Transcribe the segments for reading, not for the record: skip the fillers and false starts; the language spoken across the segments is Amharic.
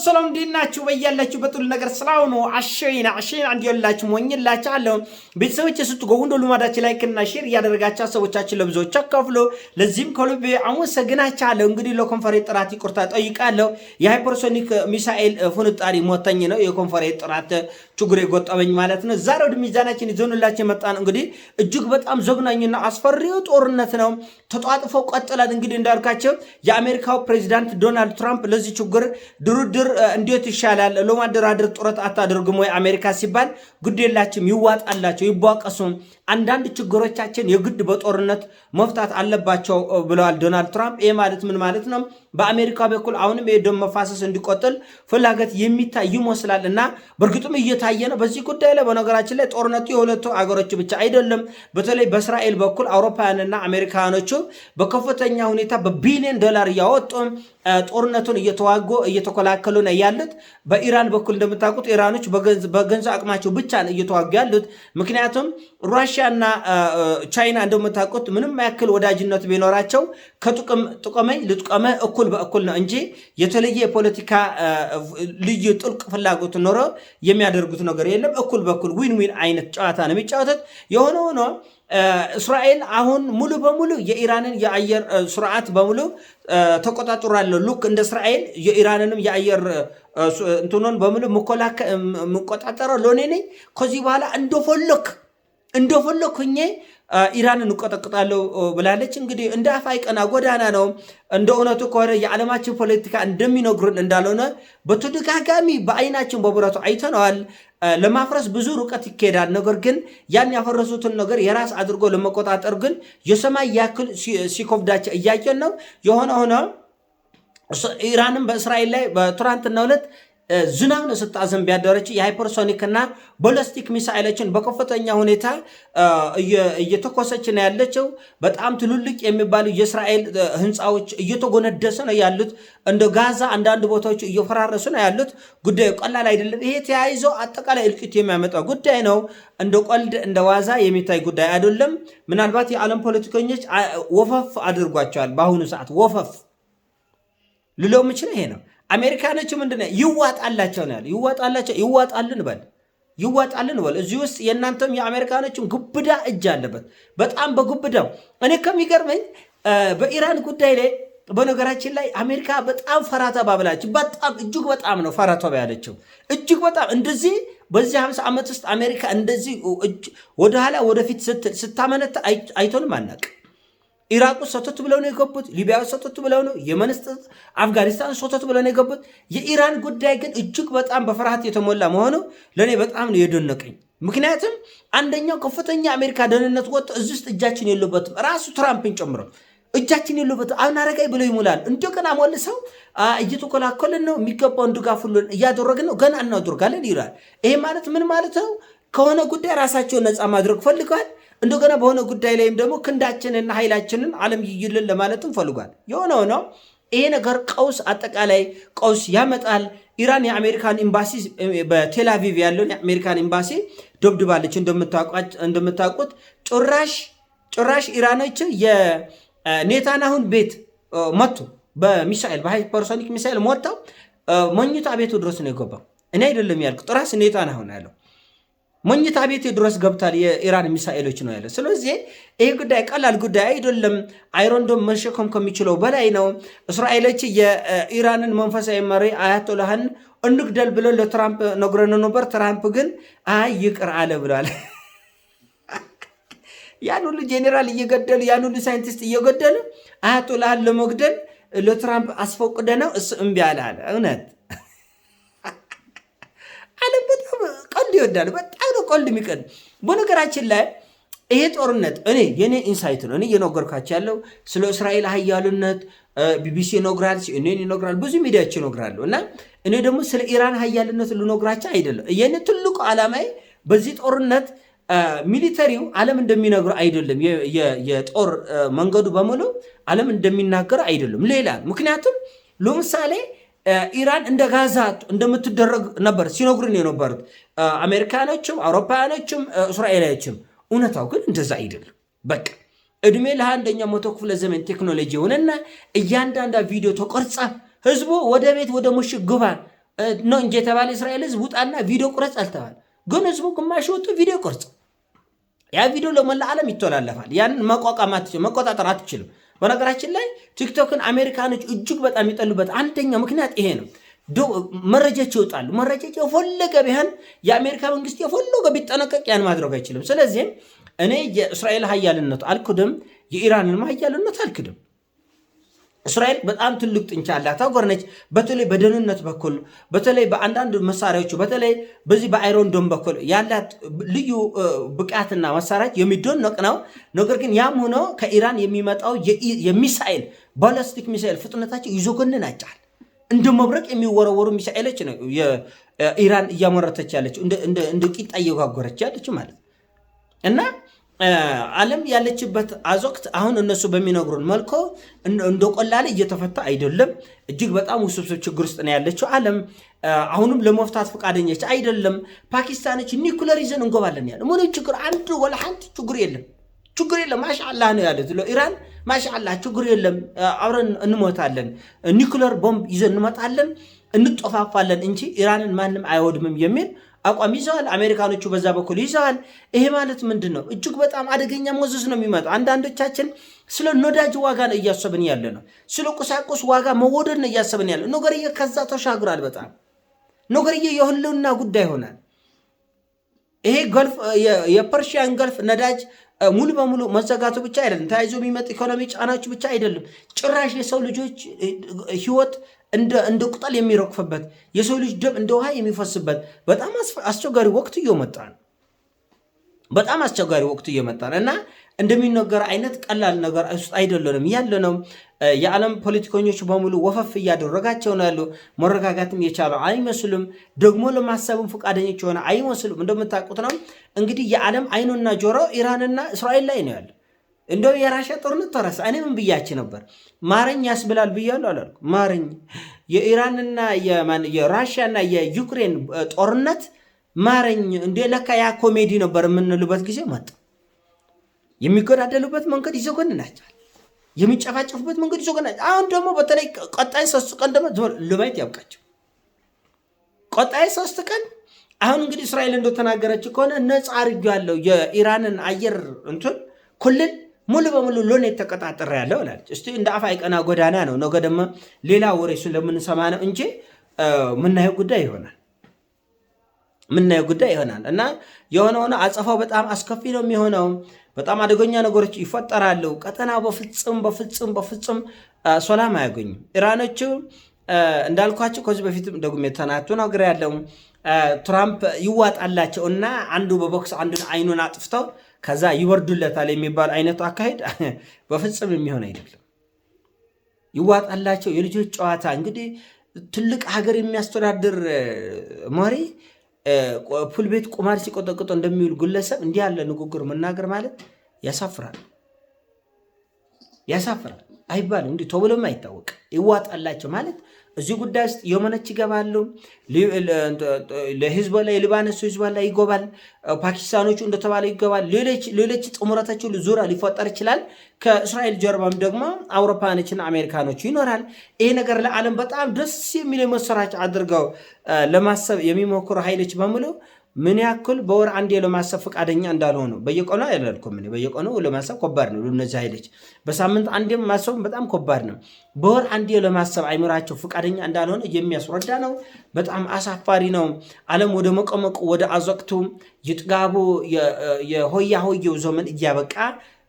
ሰላም እንዲናችሁ በያላችሁ በጥሉ ነገር ስላው ነው አሸይና እንዲያላችሁ ሞኝላችኋለሁ ቤተሰቦች ስትገቡ እንደ ልማዳችን ላይክ እና ሼር ያደረጋችሁ ሰዎቻችን ለብዙዎች አካፍሎ ለዚህም ከልቤ አመሰግናችኋለሁ። እንግዲህ ለኮንፈረንስ ጥራት ይቅርታ ጠይቃለሁ። የሃይፐርሶኒክ ሚሳኤል ፍንጣሪ ሞተኝ ነው የኮንፈረንስ ጥራት ችግር የጎጠበኝ ማለት ነው። ዛሬ ወደ ሚዛናችን ይዘንላችሁ የመጣን እንግዲህ እጅግ በጣም ዘግናኝና አስፈሪው ጦርነት ነው። ተጧጥፎ ቀጥላል። እንግዲህ እንዳልካቸው የአሜሪካው ፕሬዚዳንት ዶናልድ ትራምፕ ለዚህ ችግር ድርድር እንዴት ይሻላል ለማደራደር ጥረት አታደርጉም ወይ አሜሪካ ሲባል ግድ የላችሁም ይዋጣላችሁ ይቧቀሱ አንዳንድ ችግሮቻችን የግድ በጦርነት መፍታት አለባቸው ብለዋል ዶናልድ ትራምፕ። ይሄ ማለት ምን ማለት ነው? በአሜሪካ በኩል አሁንም የደም መፋሰስ እንዲቆጥል ፍላጎት የሚታይ ይመስላልና በእርግጥም እየታየ ነው። በዚህ ጉዳይ ላይ በነገራችን ላይ ጦርነቱ የሁለቱ አገሮች ብቻ አይደለም። በተለይ በእስራኤል በኩል አውሮፓውያንና አሜሪካኖቹ በከፍተኛ ሁኔታ በቢሊዮን ዶላር እያወጡ ጦርነቱን እየተዋጉ እየተከላከሉ ነው ያሉት። በኢራን በኩል እንደምታውቁት ኢራኖች በገንዘብ አቅማቸው ብቻ ነው እየተዋጉ ያሉት። ምክንያቱም ሩሲያና ቻይና እንደምታውቁት ምንም ያክል ወዳጅነት ቢኖራቸው ከጥቅመኝ ልጥቀመ እኩል በእኩል ነው እንጂ የተለየ የፖለቲካ ልዩ ጥልቅ ፍላጎት ኖሮ የሚያደርጉት ነገር የለም። እኩል በኩል ዊን ዊን አይነት ጨዋታ ነው የሚጫወቱት። የሆነ ሆኖ እስራኤል አሁን ሙሉ በሙሉ የኢራንን የአየር ስርዓት በሙሉ ተቆጣጥራለሁ። ሉክ እንደ እስራኤል የኢራንንም የአየር እንትኑን በሙሉ መቆጣጠረው ለኔ ነኝ። ከዚህ በኋላ እንደፈለኩ ሆኜ ኢራንን እንቆጠቅጣለሁ ብላለች። እንግዲህ እንደ አፋይ ቀና ጎዳና ነው። እንደ እውነቱ ከሆነ የዓለማችን ፖለቲካ እንደሚነግሩን እንዳልሆነ በተደጋጋሚ በአይናችን በብረቱ አይተነዋል። ለማፍረስ ብዙ ርቀት ይካሄዳል። ነገር ግን ያን ያፈረሱትን ነገር የራስ አድርጎ ለመቆጣጠር ግን የሰማይ ያክል ሲኮብዳቸው እያየን ነው። የሆነ ሆነ ኢራንም በእስራኤል ላይ በትናንትናው ዕለት ዝናብ ነው ስታዘንብ ያደረች የሃይፐርሶኒክ እና ቦለስቲክ ሚሳኤሎችን በከፍተኛ ሁኔታ እየተኮሰች ነው ያለችው። በጣም ትልልቅ የሚባሉ የእስራኤል ህንፃዎች እየተጎነደሰ ነው ያሉት። እንደ ጋዛ አንዳንድ ቦታዎች እየፈራረሱ ነው ያሉት። ጉዳዩ ቀላል አይደለም። ይሄ ተያይዞ አጠቃላይ እልቂት የሚያመጣ ጉዳይ ነው። እንደ ቀልድ እንደ ዋዛ የሚታይ ጉዳይ አይደለም። ምናልባት የዓለም ፖለቲከኞች ወፈፍ አድርጓቸዋል። በአሁኑ ሰዓት ወፈፍ ልለው የምችለው ይሄ ነው። አሜሪካኖች ምንድነው ይዋጣላቸው ነው ያለው። ይዋጣልን በል። እዚህ ውስጥ የእናንተም የአሜሪካኖችም ጉብዳ እጅ አለበት። በጣም በጉብዳው እኔ ከሚገርመኝ በኢራን ጉዳይ ላይ በነገራችን ላይ አሜሪካ በጣም ፈራተባ ብላችሁ በጣም እጅግ በጣም ነው ፈራተባ ያለችው። እጅግ በጣም እንደዚህ በዚህ 50 ዓመት ውስጥ አሜሪካ እንደዚህ ወደኋላ ወደፊት ስታመነታ አይቶንም አናውቅም። ኢራቅ ሰተት ብለው ነው የገቡት። ሊቢያ ሰተት ብለው ነው፣ የመን፣ አፍጋኒስታን ሰተት ብለው ነው የገቡት። የኢራን ጉዳይ ግን እጅግ በጣም በፍርሃት የተሞላ መሆኑ ለእኔ በጣም ነው የደነቀኝ። ምክንያቱም አንደኛው ከፍተኛ አሜሪካ ደህንነት ወጥቶ እዚህ ውስጥ እጃችን የለበትም፣ ራሱ ትራምፕን ጨምሮ እጃችን የለበትም አናረጋይ ብለው ይሙላል። እንደገና ሞልሰው እየተኮላኮልን ነው፣ የሚገባውን ድጋፍ ሁሉ እያደረግን ነው፣ ገና እናደርጋለን ይላል። ይሄ ማለት ምን ማለት ነው? ከሆነ ጉዳይ ራሳቸውን ነፃ ማድረግ ፈልገዋል። እንደገና በሆነ ጉዳይ ላይም ደግሞ ክንዳችንና ኃይላችንን ዓለም ይይልን ለማለትም ፈልጓል። የሆነ ሆኖ ይሄ ነገር ቀውስ አጠቃላይ ቀውስ ያመጣል። ኢራን የአሜሪካን ኤምባሲ በቴል አቪቭ ያለውን የአሜሪካን ኤምባሲ ደብድባለች። እንደምታውቁት ጭራሽ ኢራኖች የኔታንያሁን ቤት መቱ በሚሳኤል በሃይፐርሶኒክ ሚሳኤል ሞተው መኝታ ቤቱ ድረስ ነው የገባው። እኔ አይደለም ያልኩት ራስ ኔታንያሁን ያለው መኝታ ቤት ድረስ ገብታል የኢራን ሚሳኤሎች ነው ያለው። ስለዚህ ይሄ ጉዳይ ቀላል ጉዳይ አይደለም። አይሮንዶም መሸከም ከሚችለው በላይ ነው። እስራኤሎች የኢራንን መንፈሳዊ መሪ አያቶላህን እንግደል ብሎ ለትራምፕ ነግረን ነበር። ትራምፕ ግን አይ ይቅር አለ ብሏል። ያን ሁሉ ጄኔራል እየገደሉ ያን ሁሉ ሳይንቲስት እየገደሉ አያቶላህን ለመግደል ለትራምፕ አስፈቅደ ነው እሱ እምቢ አለ። እውነት ዓለም በጣም ቀልድ ይወዳል። በጣም ነው ቀልድ የሚቀልድ። በነገራችን ላይ ይሄ ጦርነት የኔ ኢንሳይት ነው። እኔ እየነገርኳቸው ያለው ስለ እስራኤል ሀያልነት ቢቢሲ ይነግራል፣ ሲኤንኤን ይነግራል፣ ብዙ ሚዲያዎች ይነግራሉ። እና እኔ ደግሞ ስለ ኢራን ሀያልነት ልነግራቸው አይደለም። የኔ ትልቁ ዓላማዬ በዚህ ጦርነት ሚሊተሪው ዓለም እንደሚነግሩ አይደለም። የጦር መንገዱ በሙሉ ዓለም እንደሚናገር አይደለም። ሌላ ምክንያቱም ለምሳሌ ኢራን እንደ ጋዛ እንደምትደረግ ነበር ሲነግሩን የነበሩት አሜሪካኖችም አውሮፓውያኖችም እስራኤላዎችም። እውነታው ግን እንደዛ አይደለም። በቃ እድሜ ለ21ኛው መቶ ክፍለ ዘመን ቴክኖሎጂ ሆነና እያንዳንዳ ቪዲዮ ተቆርጻ ህዝቡ ወደ ቤት ወደ ምሽግ ግባ ነው እንጂ የተባለ እስራኤል ህዝብ ውጣና ቪዲዮ ቁረጽ አልተባለ። ግን ህዝቡ ግማሽ ወጥቶ ቪዲዮ ቁረጽ። ያ ቪዲዮ ለመላ ዓለም ይተላለፋል። ያንን መቆጣጠር አትችልም። በነገራችን ላይ ቲክቶክን አሜሪካኖች እጅግ በጣም የሚጠሉበት አንደኛው ምክንያት ይሄ ነው። መረጃዎች ይወጣሉ። መረጃዎች የፈለገ ቢሆን የአሜሪካ መንግስት የፈለገ ቢጠነቀቅ ያን ማድረግ አይችልም። ስለዚህ እኔ የእስራኤል ኃያልነት አልክድም፣ የኢራንን ኃያልነት አልክድም። እስራኤል በጣም ትልቅ ጥንቻ ያላት ሀገር ነች። በተለይ በደህንነት በኩል በተለይ በአንዳንድ መሳሪያዎች በተለይ በዚህ በአይሮን ዶም በኩል ያላት ልዩ ብቃትና መሳሪያዎች የሚደነቅ ነው። ነገር ግን ያም ሆኖ ከኢራን የሚመጣው የሚሳኤል ባላስቲክ ሚሳኤል ፍጥነታቸው ይዘገንናቸዋል። እንደ መብረቅ የሚወረወሩ ሚሳኤሎች ነው ኢራን እያመረተች ያለችው፣ እንደ ቂጣ እየጋገረች ያለችው ማለት እና ዓለም ያለችበት አዘቅት አሁን እነሱ በሚነግሩን መልኩ እንደ ቀላል እየተፈታ አይደለም። እጅግ በጣም ውስብስብ ችግር ውስጥ ነው ያለችው ዓለም። አሁንም ለመፍታት ፈቃደኞች አይደለም። ፓኪስታኖች ኒኩለር ይዘን እንገባለን ያለ ምን ችግር አንድ ወላ አንድ ችግር የለም ማሻአላህ ነው ያሉት። ኢራን ማሻአላህ ችግር የለም አብረን እንሞታለን፣ ኒኩለር ቦምብ ይዘን እንመጣለን፣ እንጠፋፋለን እንጂ ኢራንን ማንም አይወድምም የሚል አቋም ይዘዋል። አሜሪካኖቹ በዛ በኩል ይዘዋል። ይሄ ማለት ምንድን ነው? እጅግ በጣም አደገኛ ሞዘስ ነው የሚመጣው። አንዳንዶቻችን ስለ ነዳጅ ዋጋ ነው እያሰብን ያለ ነው። ስለ ቁሳቁስ ዋጋ መወደድ ነው እያሰብን ያለ። ነገርዬ ከዛ ተሻግራል። በጣም ነገርዬ የህልውና ጉዳይ ይሆናል። ይሄ ገልፍ የፐርሺያን ገልፍ ነዳጅ ሙሉ በሙሉ መዘጋቱ ብቻ አይደለም፣ ተያይዞ የሚመጥ ኢኮኖሚ ጫናዎች ብቻ አይደለም። ጭራሽ የሰው ልጆች ህይወት እንደ ቅጠል የሚረግፍበት የሰው ልጅ ደም እንደ ውሃ የሚፈስበት በጣም አስቸጋሪ ወቅት እየመጣ ነው። በጣም አስቸጋሪ ወቅት እየመጣ ነው እና እንደሚነገር አይነት ቀላል ነገር ውስጥ አይደለንም ያለ ነው። የዓለም ፖለቲከኞች በሙሉ ወፈፍ እያደረጋቸው ነው ያሉ። መረጋጋትም የቻለ አይመስሉም። ደግሞ ለማሰብም ፈቃደኞች የሆነ አይመስሉም። እንደምታውቁት ነው እንግዲህ የዓለም አይኑና ጆሮ ኢራንና እስራኤል ላይ ነው ያለ። እንደው የራሻ ጦርነት ተረሳ። እኔ ምን ብያች ነበር? ማረኝ ያስብላል ብያለሁ አላልኩ? ማረኝ የኢራንና የራሽያና የዩክሬን ጦርነት ማረኝ እንደ ለካ ያ ኮሜዲ ነበር የምንልበት ጊዜ መጣ። የሚገዳደሉበት መንገድ ይዘገንናቸዋል። የሚጨፋጨፉበት መንገድ ይዘገንናቸዋል። አሁን ደግሞ በተለይ ቀጣይ 3 ቀን ደግሞ ለማየት ያብቃቸው። ቀጣይ 3 ቀን አሁን እንግዲህ እስራኤል እንደተናገረች ከሆነ ነፃ አድርጌዋለሁ የኢራንን አየር እንትን ክልል ሙሉ በሙሉ ሎኔ ተቀጣጥሬ ያለው አላለች። እስቲ እንደ አፍ አይቀና ጎዳና ነው። ነገ ደግሞ ሌላ ወሬ ስለምንሰማ ነው እንጂ ምናየው ጉዳይ ይሆናል እና የሆነ ሆነ አጸፋው በጣም አስከፊ ነው የሚሆነው። በጣም አደገኛ ነገሮች ይፈጠራሉ። ቀጠና በፍጹም ሰላም አያገኙም። ኢራኖቹ እንዳልኳቸው ከዚህ በፊትም ደግሞ ተናቱ ነገር ያለው ትራምፕ ይዋጣላቸው እና አንዱ በቦክስ አንዱን አይኑን አጥፍተው ከዛ ይወርዱለታል የሚባል አይነቱ አካሄድ በፍጹም የሚሆን አይደለም። ይዋጣላቸው የልጆች ጨዋታ። እንግዲህ ትልቅ ሀገር የሚያስተዳድር መሪ ፑል ቤት ቁማር ሲቆጠቅጦ እንደሚውል ግለሰብ እንዲህ ያለ ንግግር መናገር ማለት ያሳፍራል አይባልም። እንዲህ ተብሎም አይታወቅ። ይዋጣላቸው ማለት እዚህ ጉዳይ ውስጥ የመነች ይገባሉ። ለሂዝቦላ የሊባኖስ ሂዝቦላ ይገባል። ፓኪስታኖቹ እንደተባለ ይገባል። ሌሎች ጥምረቶቹ ዙሪያ ሊፈጠር ይችላል። ከእስራኤል ጀርባም ደግሞ አውሮፓኖችና አሜሪካኖቹ ይኖራል። ይሄ ነገር ለዓለም በጣም ደስ የሚል መሰራጭ አድርገው ለማሰብ የሚሞክሩ ኃይሎች በሙሉ ምን ያክል በወር አንዴ ለማሰብ ፈቃደኛ እንዳልሆኑ በየቀኑ አይላልኩም። በየቀኑ ለማሰብ ከባድ ነው። እነዚህ ኃይሎች በሳምንት አንዴም ማሰብ በጣም ከባድ ነው። በወር አንዴ ለማሰብ አይምራቸው ፈቃደኛ እንዳልሆነ የሚያስረዳ ነው። በጣም አሳፋሪ ነው። ዓለም ወደ መቀመቁ ወደ አዘቅቱ የጥጋቡ የሆያ ሆየው ዘመን እያበቃ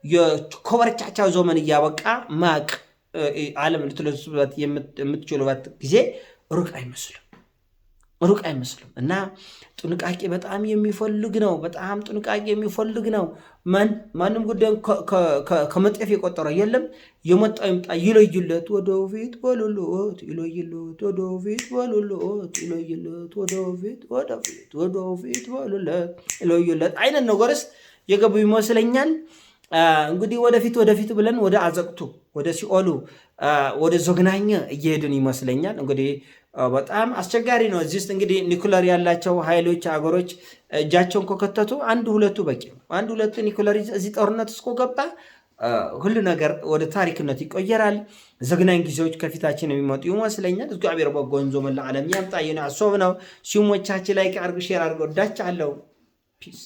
የኮበርቻቻው ዘመን እያበቃ ማቅ ዓለም ልትለብሱበት የምትችሉበት ጊዜ ሩቅ አይመስልም እና ጥንቃቄ በጣም የሚፈልግ ነው። በጣም ጥንቃቄ የሚፈልግ ነው። ማንም ጉዳይ ከመጤፍ የቆጠረው የለም። የመጣው ይምጣ፣ ይለይለት፣ ወደፊት በሉለት፣ ይለይለት፣ ወደፊት በሉለት፣ ይለይለት፣ ወደፊት በሉለት፣ ይለይለት አይነት ነገርስ የገቡ ይመስለኛል። እንግዲህ ወደፊት ብለን ወደ አዘቅቱ ወደ ሲኦሉ ወደ ዘግናኝ እየሄድን ይመስለኛል። እንግዲህ በጣም አስቸጋሪ ነው። እዚህ ውስጥ እንግዲህ ኒኩለር ያላቸው ኃይሎች አገሮች እጃቸውን ከከተቱ 1-2 በቂ ነው። 1-2 ኒኩለር እዚህ ጦርነት እስኮ ገባ ሁሉ ነገር ወደ ታሪክነት ይቆየራል። ዘግናኝ ጊዜዎች ከፊታችን የሚመጡ ይመስለኛል። እግዚአብሔር በጎ መላ ዓለም ያምጣ። የኔ ሀሳብ ነው። ሲሞቻችን ላይ አርጉ፣ ሼር አድርገው። ወዳችኋለሁ። ፒስ